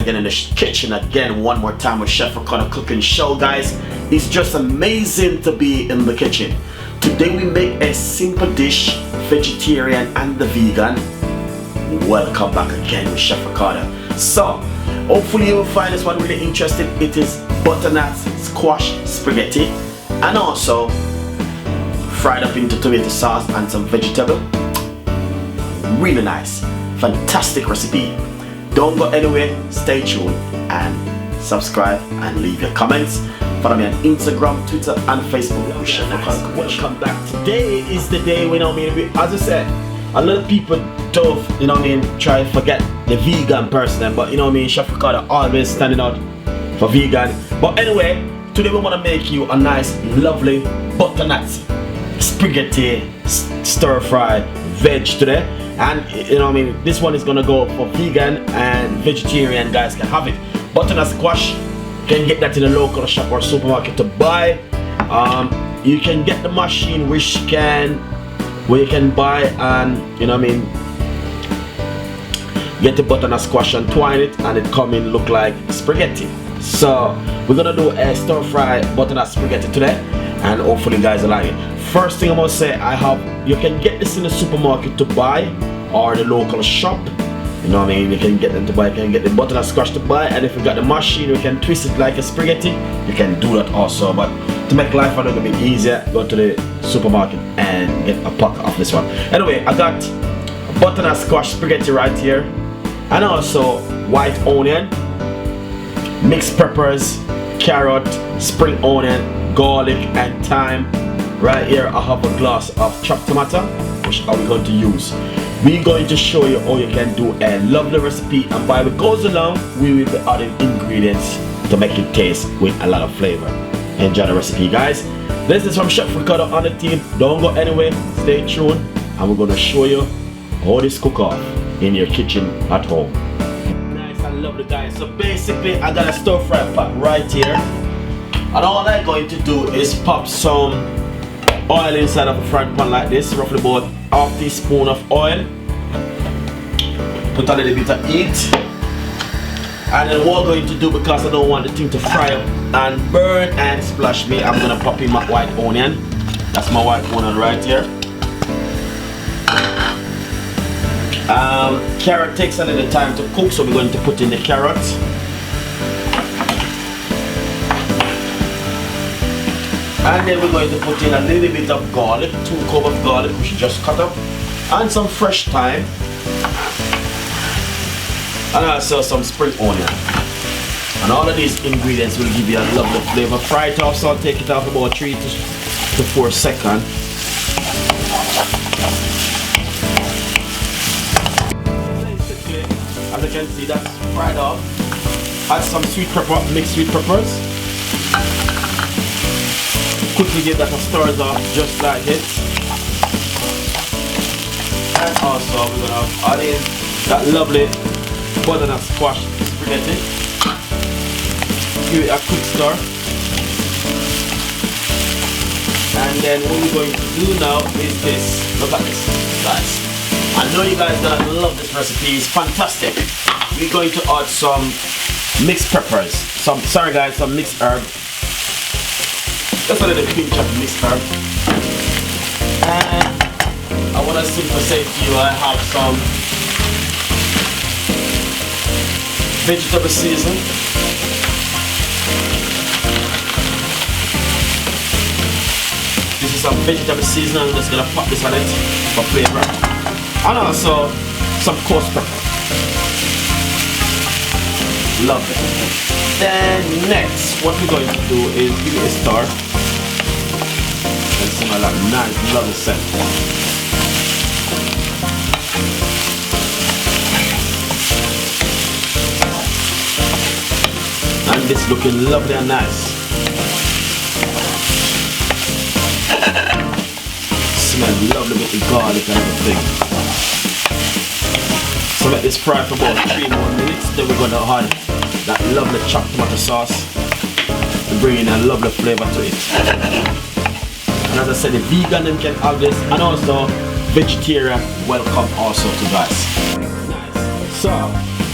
again in the kitchen again one more time with Chef Ricardo cooking show, guys. It's just amazing to be in the kitchen. Today we make a simple dish, vegetarian and the vegan. Welcome back again with Chef Ricardo. So hopefully you will find this one really interesting. It is butternut squash spaghetti and also fried up into tomato sauce and some vegetable. Really nice, fantastic recipe. Don't go anywhere, stay tuned and subscribe and leave your comments. Follow me on Instagram, Twitter and Facebook. Welcome back. Today is the day when as I said, a lot of people don't, try to forget the vegan person, but Chef Ricardo always standing out for vegan. But anyway, today we want to make you a nice, lovely butternut spaghetti stir fry veg today. And this one is gonna go for vegan and vegetarian guys can have it. Butternut squash, you can get that in a local shop or supermarket to buy. You can get the machine where you can buy and get the butternut squash and twine it and it come in look like spaghetti. So we're gonna do a stir fry butternut spaghetti today and hopefully guys will like it. First thing I must say, you can get this in the supermarket to buy or the local shop. You can get them to buy, you can get the butternut squash to buy, and if you got the machine, you can twist it like a spaghetti. You can do that also, but to make life a little bit easier, go to the supermarket and get a pack of this one. Anyway, I got butternut squash spaghetti right here, and also white onion, mixed peppers, carrot, spring onion, garlic, and thyme. Right here I have a glass of chopped tomato, which I'm going to use. We're going to show you how you can do a lovely recipe, and while it goes along, we will be adding ingredients to make it taste with a lot of flavor. Enjoy the recipe, guys. This is from Chef Ricardo on the team. Don't go anywhere, stay tuned, and we're going to show you how this cook off in your kitchen at home. Nice and lovely, guys. So basically I got a stir fry pot right here, and all I'm going to do is pop some oil inside of a frying pan like this, roughly about half teaspoon of oil. Put a little bit of heat, and then what I'm going to do, because I don't want the thing to fry up and burn and splash me, I'm gonna pop in my white onion. That's my white onion right here. Carrot takes a little time to cook, so we're going to put in the carrot. And then we're going to put in a little bit of garlic, 2 cloves of garlic which you just cut up, and some fresh thyme, and also some spring onion. And all of these ingredients will give you a lovely flavor. Fry it off, so I'll take it off about 3 to 4 seconds. Basically, as you can see, that's fried off. Add some sweet pepper, mixed sweet peppers. Quickly get that stirred off just like it, and also we're gonna add in that lovely butternut squash spaghetti. Give it a quick stir, and then what we're going to do now is this. Look at this, guys. I know you guys are gonna love this recipe. It's fantastic. We're going to add some mixed peppers, some mixed herb. Just a little pinch of mixed herb. And I want to simply say to you, I have some vegetable seasoning. This is some vegetable seasoning. I'm just going to pop this on it for flavor. And also some coarse pepper. Love it. Then next, what we're going to do is give it a stir. And smell that nice, lovely scent. And this looking lovely and nice. Smell lovely with the garlic and everything. So let this fry for about 3 more minutes. Then we're going to add that lovely chopped tomato sauce to bring in a lovely flavor to it. And as I said, the vegan them can have this, and also vegetarian welcome also to guys. Nice. So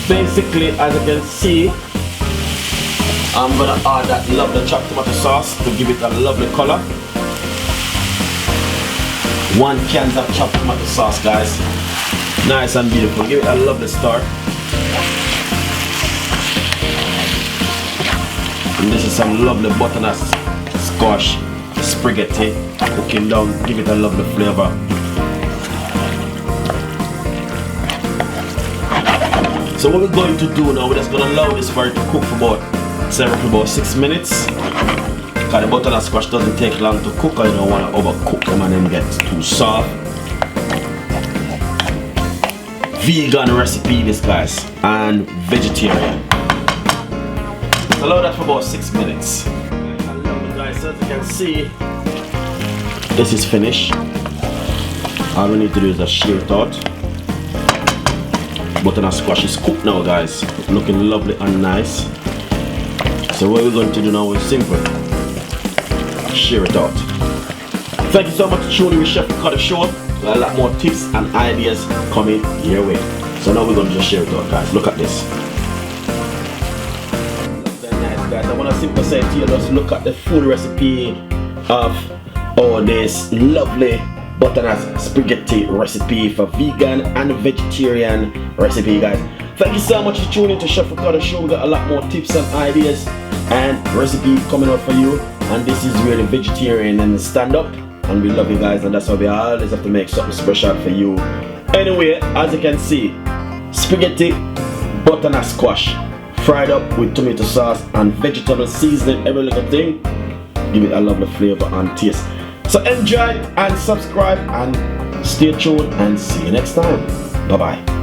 basically, as you can see, I'm gonna add that lovely chopped tomato sauce to give it a lovely color. 1 can of chopped tomato sauce, guys. Nice and beautiful. Give it a lovely stir. And this is some lovely butternut squash spaghetti cooking down. Give it a lovely flavor. So what we're going to do now, we're just gonna allow this for it to cook for about 6 minutes. Because the butternut squash doesn't take long to cook, I don't want to overcook them and then get too soft. Vegan recipe this, guys, and vegetarian. Allow that for about 6 minutes. I love it, guys. As you can see, this is finished. All we need to do is just shear it out. Butternut squash is cooked now, guys. Looking lovely and nice. So what we're going to do now is simple. Share it out. Thank you so much for tuning with Chef Ricardo show. A lot more tips and ideas coming your way. So now we're going to just share it out, guys. Look at this. Very nice, guys. I want to simply say to you, just look at the full recipe of this lovely butternut spaghetti recipe for vegan and vegetarian recipe, guys. Thank you so much for tuning to Chef Ricardo show. We got a lot more tips and ideas and recipe coming up for you. And this is where the vegetarian and the stand up, and we love you guys, and that's why we always have to make something special for you. Anyway, as you can see, spaghetti butternut squash fried up with tomato sauce and vegetable seasoning, every little thing. Give it a lovely flavor and taste. So enjoy and subscribe and stay tuned, and see you next time. Bye bye.